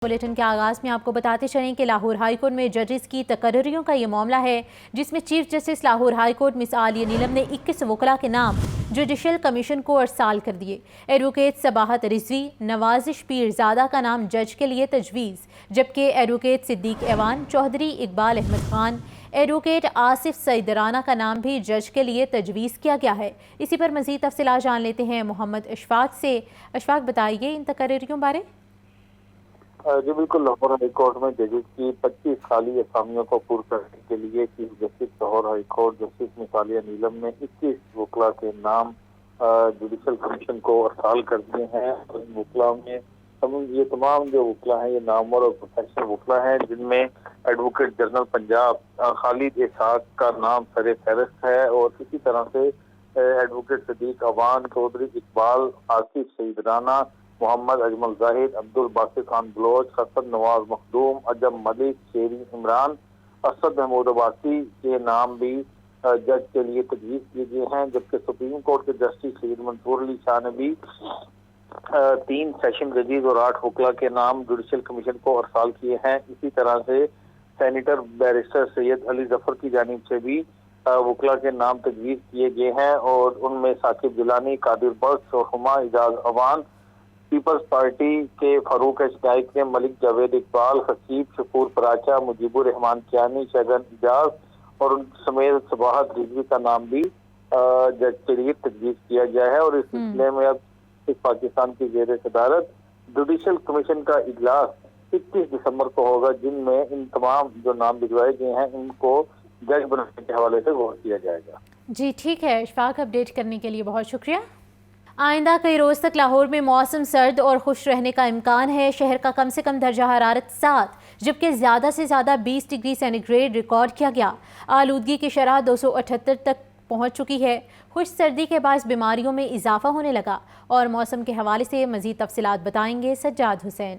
Bulletin کے آغاز میں آپ کو بتاتے چلیں کہ لاہور ہائی کورٹ میں ججز کی تقرریوں کا یہ معاملہ ہے، جس میں chief justice Lahore high court miss Aliya Neelam نے 21 وکلاء کے نام جوڈیشل کمیشن کو ارسال کر دیے۔ ایڈوکیٹ صباحت رضوی، نوازش پیرزادہ کا نام جج کے لیے تجویز، جبکہ ایڈوکیٹ صدیق ایوان، چوہدری اقبال احمد خان، ایڈوکیٹ آصف سعید رانا کا نام بھی جج کے لیے تجویز کیا گیا ہے۔ اسی پر مزید تفصیلات جان لیتے ہیں محمد اشفاق سے۔ اشفاق، بتائیے ان تقرریوں بارے۔ جی بالکل، لاہور ہائی کورٹ میں ججز کی 25 خالی اسامیوں کو پور کرنے کے لیے chief justice Lahore high court justice miss Aliya Neelam نے 21 وکلاء کے نام جوڈیشل کمیشن کو ارسال کر دیے ہیں۔ ان وکلاء میں یہ تمام جو وکلاء ہیں یہ نامور اور پروفیشنل وکلاء ہیں، جن میں ایڈوکیٹ جنرل پنجاب خالد اسحاق کا نام سر فہرست ہے، اور اسی طرح سے ایڈوکیٹ صدیق ایوان، چودھری اقبال، آصف سعید رانا، محمد اجمل زاہد، عبد الباسط خان بلوچ، حسن نواز مخدوم، اجم ملک، شیری عمران، اسد محمود عباسی کے نام بھی جج کے لیے تجویز کیے گئے ہیں، جبکہ سپریم کورٹ کے جسٹس سید منصور علی شاہ نے بھی 3 سیشن ججز اور 8 وکلاء کے نام جوڈیشل کمیشن کو ارسال کیے ہیں۔ اسی طرح سے سینیٹر بیرسٹر سید علی ظفر کی جانب سے بھی وکلاء کے نام تجویز کیے گئے ہیں، اور ان میں ثاقب جیلانی، قادر بخش اور ہما اعجاز ایوان، پیپلز پارٹی کے فاروق اشنائک نے ملک جاوید اقبال، حسیب شکور پراچا، مجیب الرحمان کیانی، شگن اجاز اور ان سمیت صباحت رضوی کا نام بھی جج کے لیے تجویز کیا گیا ہے۔ اور اس سلسلے میں اب پاکستان کی زیر صدارت جوڈیشل کمیشن کا اجلاس 21 دسمبر کو ہوگا، جن میں ان تمام جو نام بھجوائے گئے ہیں ان کو جج بنانے کے حوالے سے غور کیا جائے گا۔ جی ٹھیک ہے اشفاق، اپڈیٹ کرنے کے لیے بہت شکریہ۔ آئندہ کئی روز تک لاہور میں موسم سرد اور خشک رہنے کا امکان ہے۔ شہر کا کم سے کم درجہ حرارت 7 جبکہ زیادہ سے زیادہ 20 ڈگری سینٹی گریڈ ریکارڈ کیا گیا۔ آلودگی کی شرح 278 تک پہنچ چکی ہے۔ خشک سردی کے باعث بیماریوں میں اضافہ ہونے لگا، اور موسم کے حوالے سے مزید تفصیلات بتائیں گے سجاد حسین۔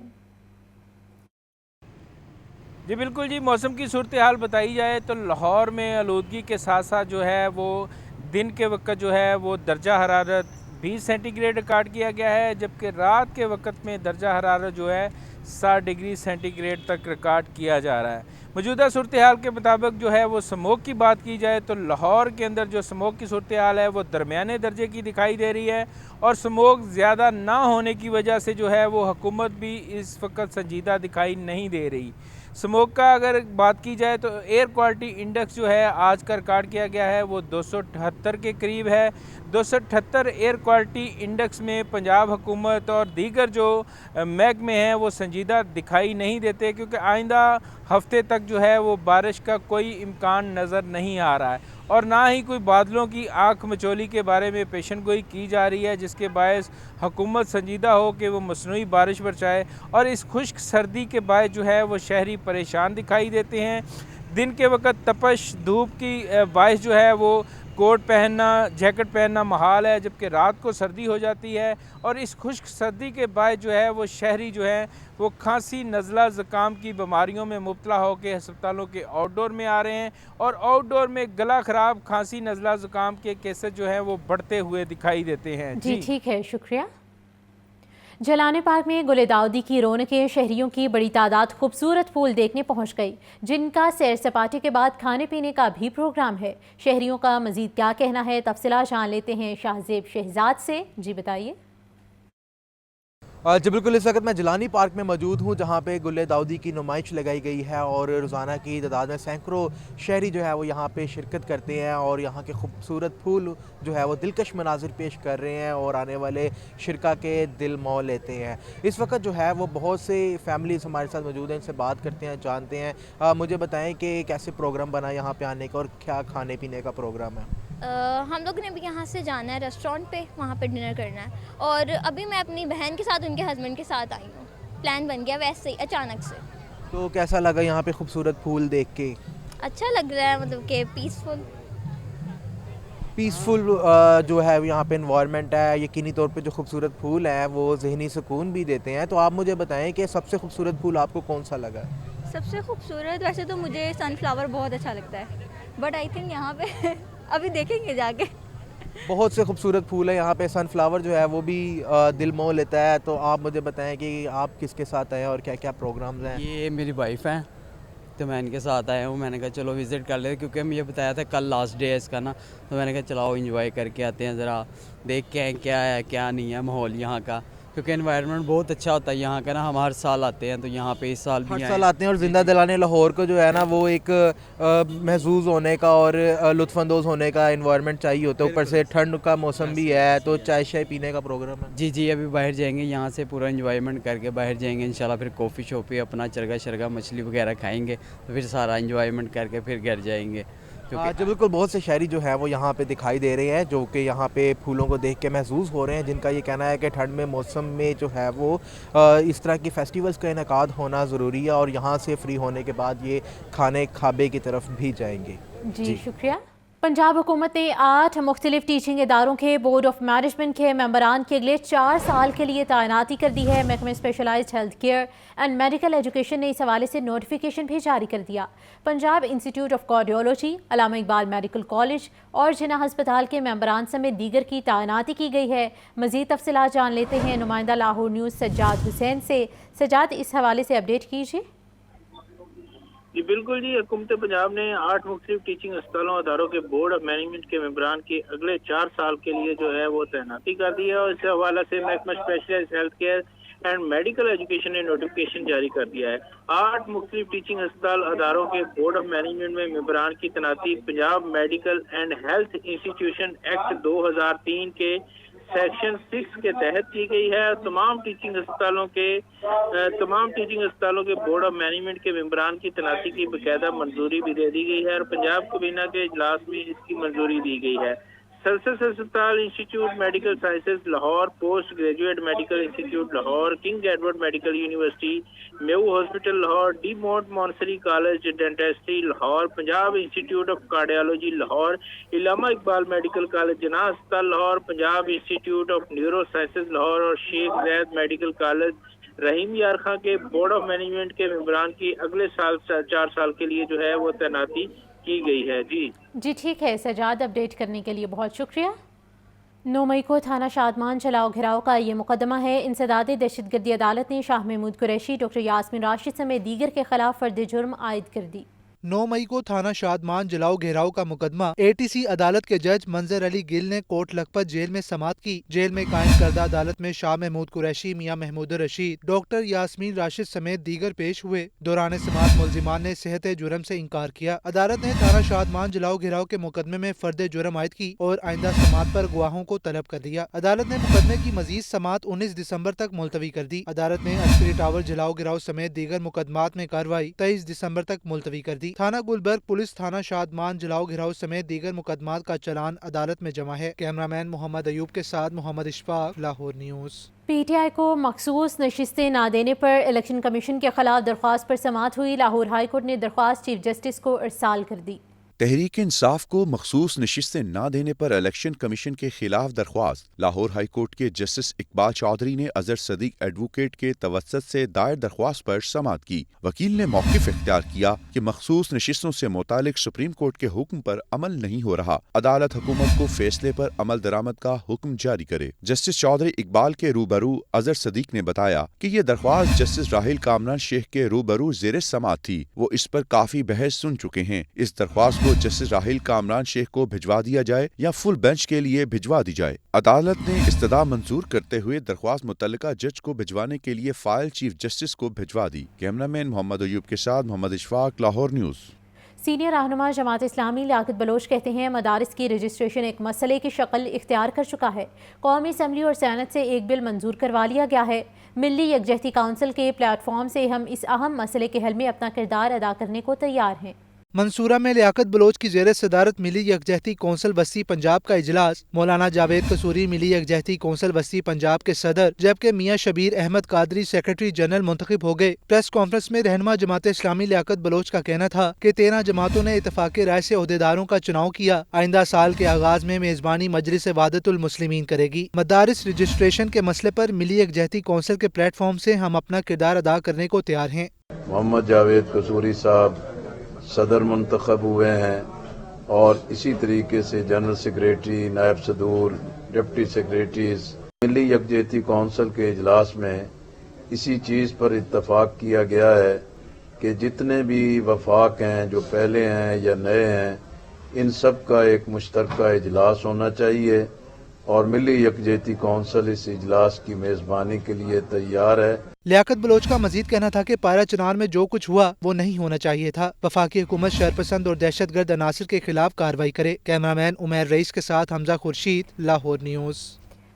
جی بالکل جی، موسم کی صورتحال بتائی جائے تو لاہور میں آلودگی کے ساتھ ساتھ جو ہے وہ دن کے وقت جو ہے وہ درجہ حرارت 20 سینٹی گریڈ ریکارڈ کیا گیا ہے، جبکہ رات کے وقت میں درجہ حرارت جو ہے 60 ڈگری سینٹی گریڈ تک ریکارڈ کیا جا رہا ہے۔ موجودہ صورتحال کے مطابق جو ہے وہ اسموگ کی بات کی جائے تو لاہور کے اندر جو اسموگ کی صورتحال ہے وہ درمیانے درجے کی دکھائی دے رہی ہے، اور اسموگ زیادہ نہ ہونے کی وجہ سے جو ہے وہ حکومت بھی اس وقت سنجیدہ دکھائی نہیں دے رہی۔ اسموگ کا اگر بات کی جائے تو ایئر کوالٹی انڈیکس جو ہے آج کا ریکارڈ کیا گیا ہے وہ 278 کے قریب ہے۔ 278 ایئر کوالٹی انڈیکس میں پنجاب حکومت اور دیگر جو محکمے ہیں وہ سنجیدہ دکھائی نہیں دیتے، کیونکہ آئندہ ہفتے تک جو ہے وہ بارش کا کوئی امکان نظر نہیں آ رہا ہے، اور نہ ہی کوئی بادلوں کی آنکھ مچولی کے بارے میں پیشن گوئی کی جا رہی ہے، جس کے باعث حکومت سنجیدہ ہو کہ وہ مصنوعی بارش برسائے، اور اس خشک سردی کے باعث جو ہے وہ شہری پریشان دکھائی دیتے ہیں۔ دن کے وقت تپش دھوپ کی باعث جو ہے وہ کوٹ پہننا، جیکٹ پہننا محال ہے، جبکہ رات کو سردی ہو جاتی ہے، اور اس خشک سردی کے باعث جو ہے وہ شہری جو ہے وہ کھانسی، نزلہ، زکام کی بیماریوں میں مبتلا ہو کے ہسپتالوں کے آؤٹ ڈور میں آ رہے ہیں، اور آؤٹ ڈور میں گلا خراب، کھانسی، نزلہ، زکام کے کیسز جو ہیں وہ بڑھتے ہوئے دکھائی دیتے ہیں۔ جی ٹھیک ہے، شکریہ۔ جلان پارک میں گل داؤدی کی رونقیں، شہریوں کی بڑی تعداد خوبصورت پھول دیکھنے پہنچ گئی، جن کا سیر سپاٹے کے بعد کھانے پینے کا بھی پروگرام ہے۔ شہریوں کا مزید کیا کہنا ہے، تفصیلات جان لیتے ہیں شاہزیب شہزاد سے۔ جی بتائیے۔ جی بالکل، اس وقت میں جلانی پارک میں موجود ہوں، جہاں پہ گل داؤدی کی نمائش لگائی گئی ہے، اور روزانہ کی تعداد میں سینکڑوں شہری جو ہے وہ یہاں پہ شرکت کرتے ہیں، اور یہاں کے خوبصورت پھول جو ہے وہ دلکش مناظر پیش کر رہے ہیں، اور آنے والے شرکا کے دل مول لیتے ہیں۔ اس وقت جو ہے وہ بہت سے فیملیز ہمارے ساتھ موجود ہیں، ان سے بات کرتے ہیں، جانتے ہیں۔ مجھے بتائیں کہ کیسے پروگرام بنا یہاں پہ آنے کا، اور کیا کھانے پینے کا پروگرام ہے؟ ہم لوگ نے بھی یہاں سے جانا ہے ریسٹورینٹ پہ، وہاں پہ ڈنر کرنا ہے، اور ابھی میں اپنی بہن کے ساتھ ان کے ہسبینڈ کے ساتھ آئی ہوں، پلان بن گیا ویسے ہی اچانک سے۔ تو کیسا لگا یہاں پہ خوبصورت پھول دیکھ کے؟ اچھا لگ رہا ہے، مطلب کہ پیسفل جو ہے یہاں پہ انوائرمنٹ ہے، یقینی طور پہ جو خوبصورت پھول ہیں وہ ذہنی سکون بھی دیتے ہیں۔ تو آپ مجھے بتائیں کہ سب سے خوبصورت پھول آپ کو کون سا لگا؟ سب سے خوبصورت ویسے تو مجھے سن فلاور بہت اچھا لگتا ہے، بٹ آئی تھنک یہاں پہ ابھی دیکھیں گے جا کے۔ بہت سے خوبصورت پھول ہیں یہاں پہ، سن فلاور جو ہے وہ بھی دل موہ لیتا ہے. تو آپ مجھے بتائیں کہ آپ کس کے ساتھ آئے ہیں اور کیا کیا پروگرامز ہیں؟ یہ میری وائف ہیں تو میں ان کے ساتھ آیا ہوں. میں نے کہا چلو وزٹ کر لیتے کیونکہ مجھے بتایا تھا کل لاسٹ ڈے ہے اس کا نا. تو میں نے کہا چلاؤ انجوائے کر کے آتے ہیں، ذرا دیکھ کے کیا ہے کیا نہیں ہے ماحول یہاں کا، کیونکہ انوائرمنٹ بہت اچھا ہوتا ہے یہاں کا نا. ہم ہر سال آتے ہیں تو یہاں پہ اس سال بھی ہر سال آتے ہیں اور زندہ دلانے لاہور کو جو ہے نا وہ ایک محظوظ ہونے کا اور لطف اندوز ہونے کا انوائرمنٹ چاہیے ہوتا ہے. اوپر سے ٹھنڈ کا موسم بھی ہے تو چائے شائے پینے کا پروگرام ہے. جی ابھی باہر جائیں گے یہاں سے پورا انجوائمنٹ کر کے باہر جائیں گے انشاءاللہ. پھر کافی شاپ پہ اپنا چرگا شرگا مچھلی وغیرہ کھائیں گے تو پھر سارا انجوائمنٹ کر کے پھر گھر جائیں گے. جو بالکل بہت سے شہری جو ہیں وہ یہاں پہ دکھائی دے رہے ہیں جو کہ یہاں پہ پھولوں کو دیکھ کے محظوظ ہو رہے ہیں، جن کا یہ کہنا ہے کہ ٹھنڈ میں موسم میں جو ہے وہ اس طرح کی فیسٹیولز کا انعقاد ہونا ضروری ہے اور یہاں سے فری ہونے کے بعد یہ کھانے کھابے کی طرف بھی جائیں گے. جی شکریہ. پنجاب حکومت نے 8 مختلف ٹیچنگ اداروں کے بورڈ آف مینجمنٹ کے ممبران کے اگلے 4 سال کے لیے تعیناتی کر دی ہے. محکمہ specialised health care and medical education نے اس حوالے سے نوٹیفیکیشن بھی جاری کر دیا. Punjab institute of cardiology, Allama Iqbal medical college اور جناح ہسپتال کے ممبران سمیت دیگر کی تعیناتی کی گئی ہے. مزید تفصیلات جان لیتے ہیں نمائندہ لاہور نیوز سجاد حسین سے. سجاد، اس حوالے سے اپڈیٹ کیجیے. جی بالکل جی، حکومت پنجاب نے 8 مختلف ٹیچنگ اسپتالوں اداروں کے بورڈ آف مینجمنٹ کے ممبران کی اگلے 4 سال کے لیے جو ہے وہ تعیناتی کر دی ہے اور اس حوالے سے محکمہ specialised health care and medical education نے نوٹیفیکیشن جاری کر دیا ہے. 8 مختلف ٹیچنگ اسپتال اداروں کے بورڈ آف مینجمنٹ میں ممبران کی تعیناتی Punjab medical and health institution act 2003 کے سیکشن 6 کے تحت کی گئی ہے. تمام ٹیچنگ اسپتالوں کے بورڈ آف مینجمنٹ کے ممبران کی تعیناتی کی باقاعدہ منظوری بھی دے دی گئی ہے اور پنجاب کابینہ کے اجلاس میں اس کی منظوری دی گئی ہے. سلسلہ ہسپتال institute medical sciences Lahore, post graduate medical institute Lahore, King Edward medical university, Mayo hospital Lahore, De Montmorency college dentistry Lahore, Punjab institute of cardiology Lahore, Allama Iqbal medical college Jinnah ہسپتال Lahore, Punjab institute of neuro sciences Lahore اور شیخ زید میڈیکل کالج رحیم یار خان کے بورڈ آف مینجمنٹ کے ممبران کی اگلے 4 سال کے لیے جو ہے وہ تعیناتی کی گئی ہے. جی ٹھیک ہے سجاد، اپڈیٹ کرنے کے لیے بہت شکریہ. 9 مئی کو تھانہ شادمان چلاؤ گھراؤ کا یہ مقدمہ ہے. انسداد دہشت گردی عدالت نے شاہ محمود قریشی، ڈاکٹر یاسمین راشد سمیت دیگر کے خلاف فرد جرم عائد کر دی. 9 مئی کو تھانہ شادمان جلاؤ گھیراؤ کا مقدمہ ATC عدالت کے جج منظر علی گل نے کوٹ لکھپت جیل میں سماعت کی. جیل میں قائم کردہ عدالت میں شاہ محمود قریشی، میاں محمود رشید، ڈاکٹر یاسمین راشد سمیت دیگر پیش ہوئے. دوران سماعت ملزمان نے صحت جرم سے انکار کیا. عدالت نے تھانہ شادمان جلاؤ گھیراؤ کے مقدمے میں فرد جرم عائد کی اور آئندہ سماعت پر گواہوں کو طلب کر دیا. عدالت نے مقدمے کی مزید سماعت 19 دسمبر تک ملتوی کر دی. عدالت نے عسکری ٹاور جلاؤ گھیراؤ سمیت دیگر مقدمات میں کارروائی 23 دسمبر تک ملتوی کر دی. تھانہ گلبرگ پولیس تھانہ شادمان جلاؤ گھیراؤ سمیت دیگر مقدمات کا چلان عدالت میں جمع ہے. کیمرامین محمد ایوب کے ساتھ محمد اشفاق، لاہور نیوز. PTI کو مخصوص نشستیں نہ دینے پر الیکشن کمیشن کے خلاف درخواست پر سماعت ہوئی. لاہور ہائی کورٹ نے درخواست چیف جسٹس کو ارسال کر دی. تحریک انصاف کو مخصوص نشستیں نہ دینے پر الیکشن کمیشن کے خلاف درخواست. لاہور ہائی کورٹ کے جسٹس اقبال چودھری نے اظہر صدیق ایڈوکیٹ کے توسط سے دائر درخواست پر سماعت کی. وکیل نے موقف اختیار کیا کہ مخصوص نشستوں سے متعلق سپریم کورٹ کے حکم پر عمل نہیں ہو رہا. عدالت حکومت کو فیصلے پر عمل درآمد کا حکم جاری کرے. جسٹس چودھری اقبال کے روبرو اظہر صدیق نے بتایا کہ یہ درخواست جسٹس راحیل کامران شیخ کے روبرو زیر سماعت تھی. وہ اس پر کافی بحث سن چکے ہیں. اس درخواست کو جسٹس راحیل کامران شیخ کو بھجوا دیا جائے یا فل بینچ کے لیے بھجوا دی جائے. عدالت نے استدعا منظور کرتے ہوئے درخواست متعلقہ جج کو بھجوانے کے لیے فائل چیف جسٹس کو بھجوا دی. کیمرامین محمد ایوب کے ساتھ محمد اشفاق، لاہور نیوز. سینئر رہنما جماعت اسلامی لیاقت بلوچ کہتے ہیں مدارس کی رجسٹریشن ایک مسئلے کی شکل اختیار کر چکا ہے. قومی اسمبلی اور سینٹ سے ایک بل منظور کروا لیا گیا ہے. ملی یکجہتی کونسل کے پلیٹ فارم سے ہم اس اہم مسئلے کے حل میں اپنا کردار ادا کرنے کو تیار ہیں. منصورہ میں لیاقت بلوچ کی زیر صدارت ملی یکجہتی کونسل وسطی پنجاب کا اجلاس. مولانا جاوید قصوری ملی یکجہتی کونسل وسطی پنجاب کے صدر جبکہ میاں شبیر احمد قادری سیکرٹری جنرل منتخب ہو گئے. پریس کانفرنس میں رہنما جماعت اسلامی لیاقت بلوچ کا کہنا تھا کہ 13 جماعتوں نے اتفاق رائے سے عہدیداروں کا چناؤ کیا. آئندہ سال کے آغاز میں میزبانی مجلس وحدت المسلمین کرے گی. مدارس رجسٹریشن کے مسئلے پر ملی یکجہتی کونسل کے پلیٹ فارم سے ہم اپنا کردار ادا کرنے کو تیار ہیں. محمد جاوید قصوری صاحب صدر منتخب ہوئے ہیں और इसी तरीके से जनरल सेक्रेटरी, नायब सदूर, डिप्टी सेक्रेटरीज, मिली यकजहती कौंसिल के इजलास में इसी चीज़ पर इत्तफाक किया गया है कि जितने भी वफाक हैं, जो पहले हैं या नए हैं, इन सब का एक मुश्तरका इजलास होना चाहिए और मिली यकजहती कौंसिल इस इजलास की मेज़बानी के लिए तैयार है। लियाकत बलोच का मजीद कहना था कि पारा चुनार में जो कुछ हुआ वो नहीं होना चाहिए था। वफाकी हुकूमत शरपसंद और दहशतगर्द अनासर के खिलाफ कार्रवाई करे। कैमरामैन उमैर रईस के साथ हमजा खुर्शीद, लाहौर न्यूज़।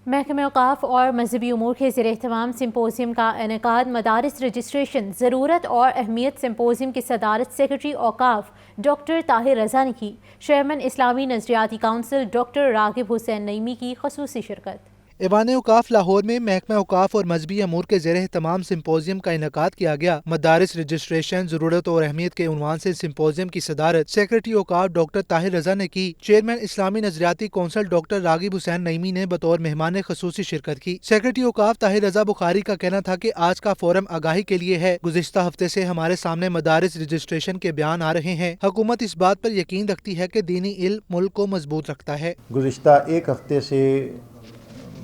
महकमे औकाफ और मजहबी उमूर के ज़ेर-ए-एहतमाम सिम्पोजियम का इनेकाद मदारिस रजिस्ट्रेशन ज़रूरत और अहमियत सिम्पोजियम की सदारत सेक्रेटरी औकाफ डॉक्टर ताहिर रज़ा ने की। चेयरमैन इस्लामी नज़रियाती काउंसिल डॉक्टर रागिब हुसैन नईमी की खसूसी शिरकत। ईवान औकाफ लाहौर में महकमा औकाफ और मजहबी अमूर के ज़ेर तमाम सिम्पोजियम का इनेकाद किया गया। मदारिस रजिस्ट्रेशन ज़रूरत और अहमियत के उन्वान से सिम्पोजियम की सदारत सेक्रेटरी औकाफ डॉक्टर ताहिर रज़ा ने की। चेयरमैन इस्लामी नज़रियाती कौंसिल डॉक्टर रागिब हुसैन नईमी ने बतौर मेहमान खसूसी शिरकत की। सेक्रेटरी औकाफ ताहिर रज़ा बुखारी का कहना था कि आज का फोरम आगाही के लिए है। गुज़िश्ता हफ्ते से हमारे सामने मदारिस रजिस्ट्रेशन के बयान आ रहे हैं। हुकूमत इस बात पर यकीन रखती है कि दीनी इल्म मुल्क को मजबूत रखता है। गुज़िश्ता एक हफ्ते से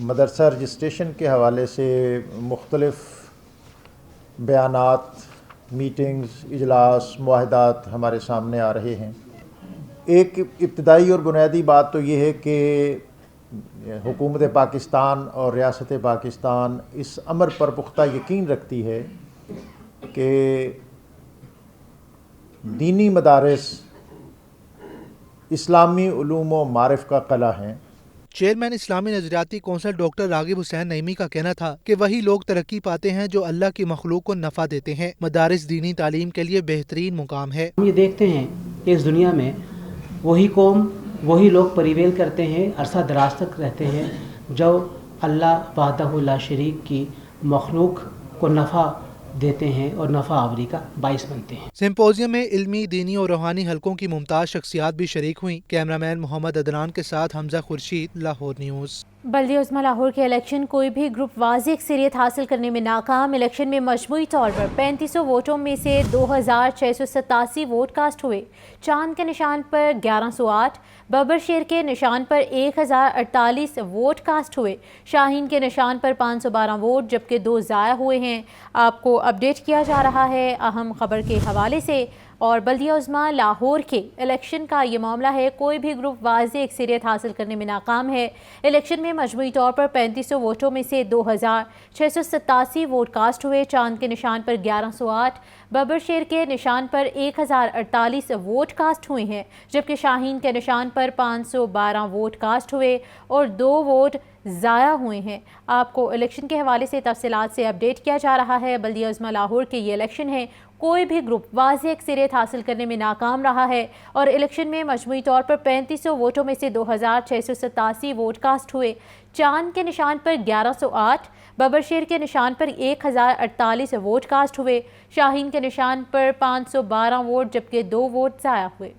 मदरसा रजिस्ट्रेशन के हवाले से मुख्तलिफ़ बयानात, मीटिंग्स, इजलास, मुआहदात हमारे सामने आ रहे हैं। एक इब्तदाई और बुनियादी बात तो ये है कि हुकूमत पाकिस्तान और रियासत पाकिस्तान इस अमर पर पुख्ता यकीन रखती है कि दीनी मदारिस इस्लामी उलूम व मारिफ का कला हैं। चेयरमैन इस्लामी नज़रियाती कौंसिल डॉक्टर रागिब हुसैन नईमी का कहना था कि वही लोग तरक्की पाते हैं जो अल्लाह की मखलूक को नफ़ा देते हैं। मदारिस दीनी तालीम के लिए बेहतरीन मुकाम है। हम ये देखते हैं कि इस दुनिया में वही कौम, वही लोग परिवेल करते हैं, अरसा दराज तक रहते हैं जो अल्लाह वहदहु ला शरीक की मखलूक को नफ़ा देते हैं और नफ़ा आवरी का बाइस बनते हैं। सिम्पोजियम में इल्मी, दीनी और रूहानी हलकों की मुमताज़ शख्सियात भी शरीक हुई। कैमरामैन मोहम्मद अदनान के साथ हमजा खुर्शीद, लाहौर न्यूज़। बल्दिया उज़्मा लाहौर के इलेक्शन कोई भी ग्रुप वाज़ेह अक्सरियत हासिल करने में नाकाम। इलेक्शन में मजमूई तौर पर 3500 वोटों में से 2687 वोट कास्ट हुए। चांद के निशान पर 1108, बबर शेर के निशान पर 1048 वोट कास्ट हुए। शाहीन के निशान पर 512 वोट जबकि 2 ज़ाया हुए हैं। आपको अपडेट किया जा रहा है अहम खबर के हवाले से। और बल्दिया उज़्मा लाहौर के इलेक्शन का ये मामला है, कोई भी ग्रुप वाज़ेह अक्सरियत हासिल करने में नाकाम है। इलेक्शन में मजमूई तौर पर 3500 वोटों में से 2687 वोट कास्ट हुए। चांद के निशान पर 1108, बबर शेर के निशान पर 1048 वोट कास्ट हुए हैं जबकि शाहीन के निशान पर 512 वोट कास्ट हुए और 2 वोट ज़ाया हुए हैं। आपको इलेक्शन के हवाले से तफसीलात से अपडेट किया जा रहा है। बल्दिया उज़्मा लाहौर के ये इलेक्शन है, कोई भी ग्रुप वाज़ेह अक्सरियत हासिल करने में नाकाम रहा है और इलेक्शन में मजमूई तौर पर 3500 वोटों में से 2687 वोट कास्ट हुए। चांद के निशान पर 1108, बबर शेर के निशान पर 1048 वोट कास्ट हुए। शाहीन के निशान पर 512 वोट जबकि 2 वोट ज़ाया हुए।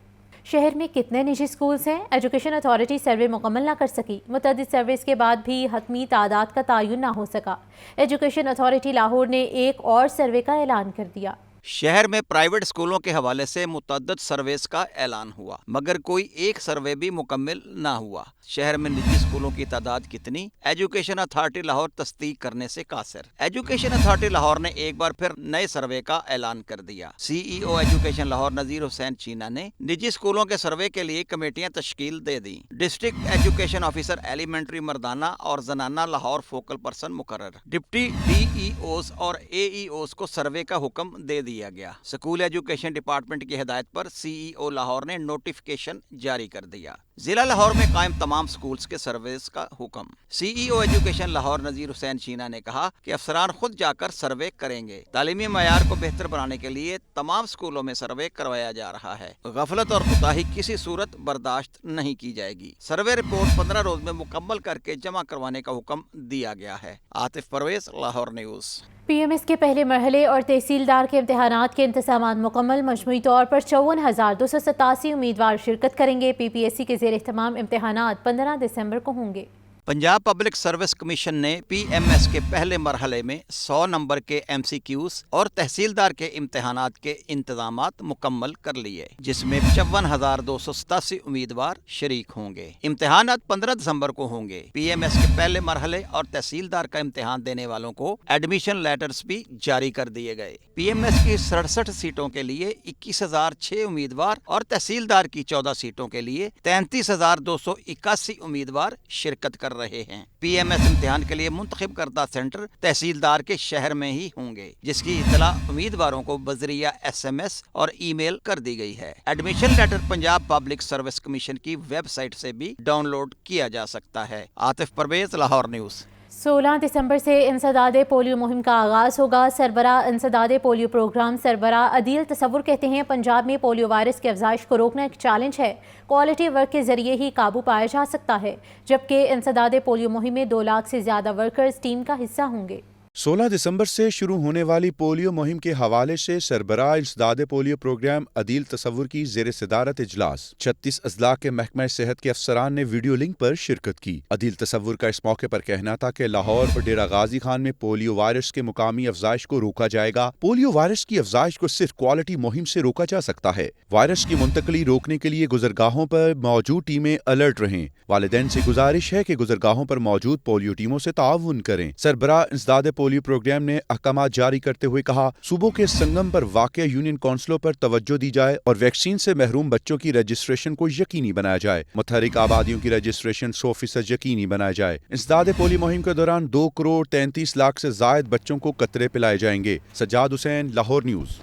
शहर में कितने निजी स्कूल्स हैं? एजुकेशन अथॉरिटी सर्वे मुकम्मल ना कर सकी। मुतअद्दिद सर्विस के बाद भी हतमी तादाद का तयन ना हो सका। एजुकेशन अथॉरिटी लाहौर ने एक और सर्वे का ऐलान कर दिया। शहर में प्राइवेट स्कूलों के हवाले से मुतअद्दिद सर्वेस का ऐलान हुआ मगर कोई एक सर्वे भी मुकम्मल ना हुआ। शहर में निजी स्कूलों की तादाद कितनी? एजुकेशन अथॉरिटी लाहौर तस्दीक करने से कासिर। एजुकेशन अथॉरिटी लाहौर ने एक बार फिर नए सर्वे का ऐलान कर दिया। CEO एजुकेशन लाहौर नज़ीर हुसैन चीना ने निजी स्कूलों के सर्वे के लिए कमेटियां तश्कील दे दी। डिस्ट्रिक्ट एजुकेशन ऑफिसर एलिमेंट्री मर्दाना और जनाना लाहौर फोकल पर्सन मुकर्रर। डिप्टी DEOs और AEOs को सर्वे का हुक्म दे दिया गया। स्कूल एजुकेशन डिपार्टमेंट की हिदायत पर CEO लाहौर ने नोटिफिकेशन जारी कर दिया। जिला लाहौर में कायम तमाम स्कूल्स के सर्वेस का हुक्म। CEO एजुकेशन लाहौर नज़ीर हुसैन चीना ने कहा कि अफसरान खुद जाकर सर्वे करेंगे। तालीमी मयार को बेहतर बनाने के लिए तमाम स्कूलों में सर्वे करवाया जा रहा है। गफलत और कोताही किसी सूरत बर्दाश्त नहीं की जाएगी। सर्वे रिपोर्ट 15 रोज में मुकम्मल करके जमा करवाने का हुक्म दिया गया है। आतिफ परवेज, लाहौर न्यूज़। PMS के पहले मरहले और तहसीलदार के इम्तहानात के इंतज़ामात मुकम्मल। मजमूई तौर पर 54,287 उम्मीदवार शिरकत करेंगे। PPSC के ज़ेर-ए-एहतमाम इम्तहानात 15 दिसंबर को होंगे। पंजाब पब्लिक सर्विस कमीशन ने PMS के पहले मरहले में 100 नंबर के MCQs और तहसीलदार के इम्तहानात के इंतजामात मुकम्मल कर लिए, जिसमें 55,287 उम्मीदवार शरीक होंगे। इम्तहानात 15 दिसंबर को होंगे। PMS के पहले मरहले और तहसीलदार का इम्तहान देने वालों को एडमिशन लेटर्स भी जारी कर दिए गए। PMS की 67 सीटों के लिए 21,006 उम्मीदवार और तहसीलदार की 14 सीटों के लिए 33,281 उम्मीदवार शिरकत कर रहे हैं। PMS इम्तिहान के लिए मुंतखब करदा सेंटर तहसीलदार के शहर में ही होंगे, जिसकी इतला उम्मीदवारों को बजरिया SMS और ईमेल कर दी गई है। Admission letter Punjab public service commission की वेबसाइट से भी डाउनलोड किया जा सकता है। आतिफ परवेज, लाहौर न्यूज़। 16 दिसंबर से इंसदादे पोलियो मुहिम का आगाज़ होगा। सरबरा इंसदादे पोलियो प्रोग्राम सरबरा अदील तसव्वुर कहते हैं, पंजाब में पोलियो वायरस की अफजाइश को रोकना एक चैलेंज है। क्वालिटी वर्क के जरिए ही काबू पाया जा सकता है, जबकि इंसदादे पोलियो मुहिम में 2 लाख से ज़्यादा वर्कर्स टीम का हिस्सा होंगे। 16 दिसंबर से शुरू होने वाली पोलियो मुहिम के हवाले से सरबराह इंसदादे पोलियो प्रोग्राम अदील तसव्वुर की ज़ेर सदारत इजलास 36 अजला के महकमा सेहत के अफसरान ने वीडियो लिंक पर शिरकत की। अदील तसव्वुर का इस मौके पर कहना था कि लाहौर और डेरा गाजी खान में पोलियो वायरस के मुकामी अफजाइश को रोका जाएगा। पोलियो वायरस की अफजाइश को सिर्फ क्वालिटी मुहिम से रोका जा सकता है। वायरस की मुंतकली रोकने के लिए गुजरगाहों पर मौजूद टीमें अलर्ट रहें। वालिदैन से गुजारिश है कि गुजरगाहों पर मौजूद पोलियो टीमों से ताउन करें। सरबराह इंसदादे पोलियो प्रोग्राम ने अहकाम जारी करते हुए कहा, सूबों के संगम पर वाक़या यूनियन काउंसिलों पर तवज्जो दी जाए और वैक्सीन से महरूम बच्चों की रजिस्ट्रेशन को यकीनी बनाया जाए। मुतहरिक आबादियों की रजिस्ट्रेशन 100% यकीनी बनाया जाए। इंसदादे पोलियो मुहिम के दौरान 2 करोड़ 33 लाख से जायद बच्चों को कतरे पिलाए जाएंगे। सज्जाद हुसैन, लाहौर न्यूज़।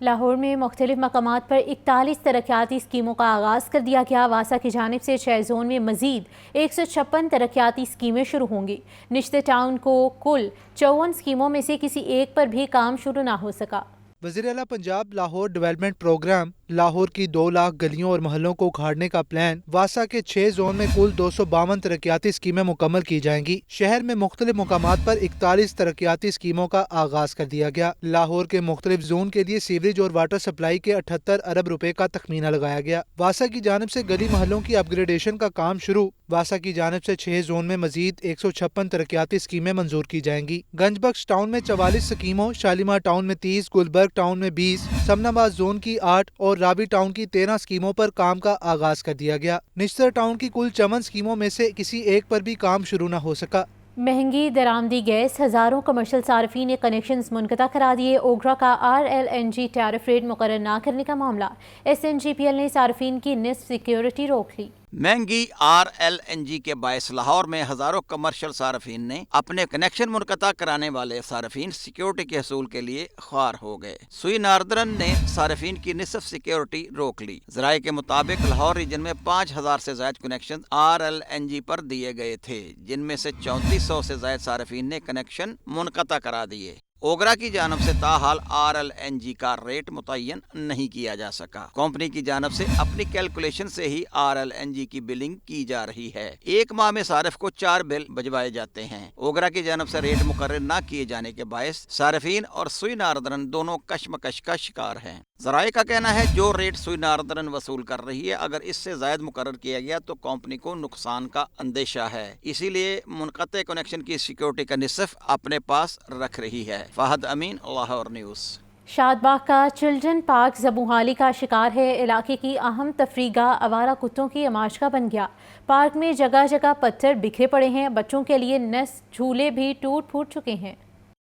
लाहौर में मुख्तलिफ मकामात पर 41 तरक्याती स्कीमों का आगाज़ कर दिया गया। वासा की जानिब से 6 जोन में मजीद 156 तरक्याती स्कीमें शुरू होंगी। निश्ते टाउन को कुल 54 स्कीमों में से किसी एक पर भी काम शुरू ना हो सका। वज़ीर आला पंजाब लाहौर डेवलपमेंट प्रोग्राम लाहौर की 2 लाख गलियों और महलों को उखाड़ने का प्लान। वासा के 6 जोन में कुल 252 तरक्याती स्कीमें मुकम्मल की जाएंगी। शहर में मुख्तलिफ मुकामात पर 41 तरक्याती स्कीमों का आगाज कर दिया गया। लाहौर के मुख्तलिफ जोन के लिए सीवरेज और वाटर सप्लाई के 78 अरब रुपए का तखमीना लगाया गया। वासा की जानिब से गली महलों की अपग्रेडेशन का काम शुरू। वासा की जानिब से 6 जोन में मजीद 156 तरक्याती स्कीमें मंजूर की जाएंगी। गंजबख्श टाउन में 44 स्कीमों, शालीमार टाउन में 30, गुलबर्ग टाउन में 20, समनाबाद जोन की 8 और रावी टाउन की 13 स्कीमों पर काम का आगाज कर दिया गया। निश्तर टाउन की कुल 54 स्कीमों में से किसी एक पर भी काम शुरू न हो सका। महंगी दरामदी गैस, हज़ारों कमर्शल सार्फिन ने कनेक्शंस मुनक़ता करा दिए। ओगरा का RLNG टैरिफ रेट मुकर्रर न करने का मामला। SNGPL ने सार्फिन की निस्फ सिक्योरिटी रोक ली। महंगी RLNG के बायस लाहौर में हजारों कमर्शियल सार्फिन ने अपने कनेक्शन मुनक़ता कराने वाले सार्फिन सिक्योरिटी के हसूल के लिए ख्वार हो गए। सुई नार्दरन ने सार्फिन की निस्फ सिक्योरिटी रोक ली। ज़राए के मुताबिक लाहौर रीजन में 5000 से ज्यादा कनेक्शन RLNG पर दिए गए थे, जिनमें से 3400 से ज्यादा सार्फिन ने कनेक्शन मुनक़ता करा दिए। ओगरा की जानब से ताहाल RLNG का रेट मुतय्यन नहीं किया जा सका। कंपनी की जानब से अपनी कैलकुलेशन से ही RLNG की बिलिंग की जा रही है। एक माह में सारिफ को 4 बिल भिजवाए जाते हैं। ओगरा की जानब से रेट मुकर्रर न किए जाने के बायस सार्फिन और सुई नार्दरन दोनों कशमकश का शिकार हैं। ज़राए का कहना है जो रेट सुई नार्दरन वसूल कर रही है, अगर इससे ज़ायद मुकर्रर किया गया तो कंपनी को नुकसान का अंदेशा है, इसीलिए मुनक़ते कनेक्शन की सिक्योरिटी का निसफ अपने पास रख रही है। फहद अमीन, लाहौर न्यूज़। शादबाग का चिल्ड्रन पार्क ज़बूहाली का शिकार है। इलाके की अहम तफरीगा आवारा कुत्तों की आमाशगा बन गया। पार्क में जगह जगह पत्थर बिखरे पड़े हैं। बच्चों के लिए नस झूले भी टूट फूट चुके हैं।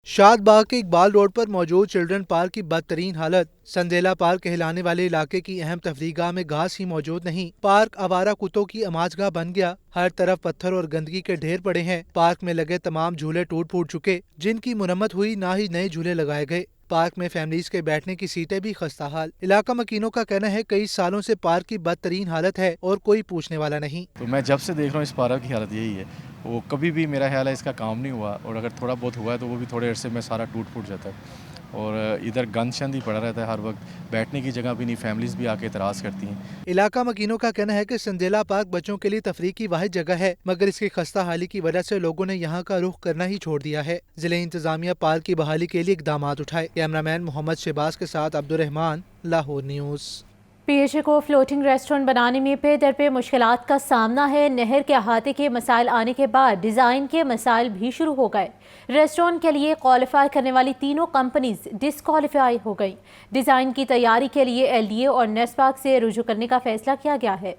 शादबाग के इकबाल रोड पर मौजूद चिल्ड्रन पार्क की बदतरीन हालत। संदेला पार्क कहलाने वाले इलाके की अहम तफरीगाह में घास ही मौजूद नहीं। पार्क आवारा कुत्तों की अमाजगाह बन गया। हर तरफ पत्थर और गंदगी के ढेर पड़े हैं। पार्क में लगे तमाम झूले टूट फूट चुके, जिनकी मुरम्मत हुई, ना ही नए झूले लगाए गए। पार्क में फैमिलीज के बैठने की सीटें भी खस्ता हाल। इलाका मकीनों का कहना है कई सालों से पार्क की बदतरीन हालत है और कोई पूछने वाला नहीं। तो मैं जब से देख रहा हूँ इस पार्क की हालत यही है। वो कभी भी मेरा ख्याल है इसका काम नहीं हुआ, और अगर थोड़ा बहुत हुआ है तो वो भी थोड़े अरसे में सारा टूट फूट जाता है। और इधर गंद शंद ही पड़ा रहता है हर वक्त, बैठने की जगह भी नहीं, फैमिलीज भी आके इतराज़ करती हैं। इलाका मकीनों का कहना है कि संदेला पार्क बच्चों के लिए तफरीह की वाहिद जगह है, मगर इसकी खस्ता हाली की वजह से लोगों ने यहाँ का रुख करना ही छोड़ दिया है। जिला इंतजामिया पार्क की बहाली के लिए इकदाम उठाए। कैमरामैन मोहम्मद शहबाज के साथ अब्दुल रहमान, लाहौर न्यूज़। PHA को फ्लोटिंग रेस्टोरेंट बनाने में पे दर पे मुश्किलात का सामना है। नहर के अहाते के मसाइल आने के बाद डिज़ाइन के मसाइल भी शुरू हो गए। रेस्टोरेंट के लिए क्वालिफाई करने वाली तीनों कंपनीज डिसक्वालीफाई हो गई। डिज़ाइन की तैयारी के लिए LDA और नेस्पाक से रुजू करने का फैसला किया गया है।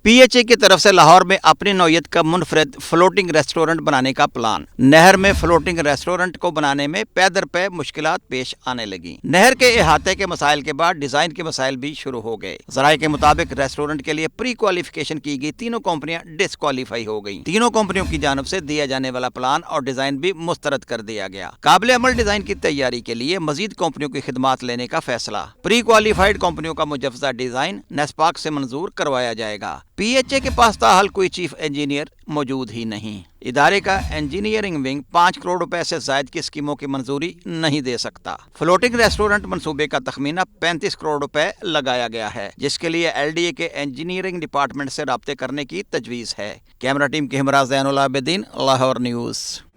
PHA की तरफ से लाहौर में अपनी नौयत का मुनफरद फ्लोटिंग रेस्टोरेंट बनाने का प्लान। नहर में फ्लोटिंग रेस्टोरेंट को बनाने में पै दर पे मुश्किलात पेश आने लगी। नहर के अहाते के मसाइल के बाद डिजाइन के मसाइल भी शुरू हो गए। ज़राए के मुताबिक रेस्टोरेंट के लिए प्री क्वालिफिकेशन की गई तीनों कंपनियां डिसक्वालीफाई हो गई। तीनों कंपनियों की जानब से दिया जाने वाला प्लान और डिजाइन भी मुस्तरद कर दिया गया। काबिल अमल डिजाइन की तैयारी के लिए मजीद कंपनियों की खिदमात लेने का फैसला। प्री क्वालिफाइड कंपनियों का मुजव्वजा डिजाइन नेस्पाक से मंजूर करवाया जाएगा। PHA के पास ताहाल कोई चीफ इंजीनियर मौजूद ही नहीं। इदारे का इंजीनियरिंग विंग 5 करोड़ रुपए से जायद की स्कीमों की मंजूरी नहीं दे सकता। फ्लोटिंग रेस्टोरेंट मंसूबे का तखमीना 35 करोड़ रुपए लगाया गया है, जिसके लिए LDA के इंजीनियरिंग डिपार्टमेंट से राब्ते करने की तजवीज़ है। कैमरा टीम के हमरा ज़ैनुल आबिदीन, लाहौर न्यूज़।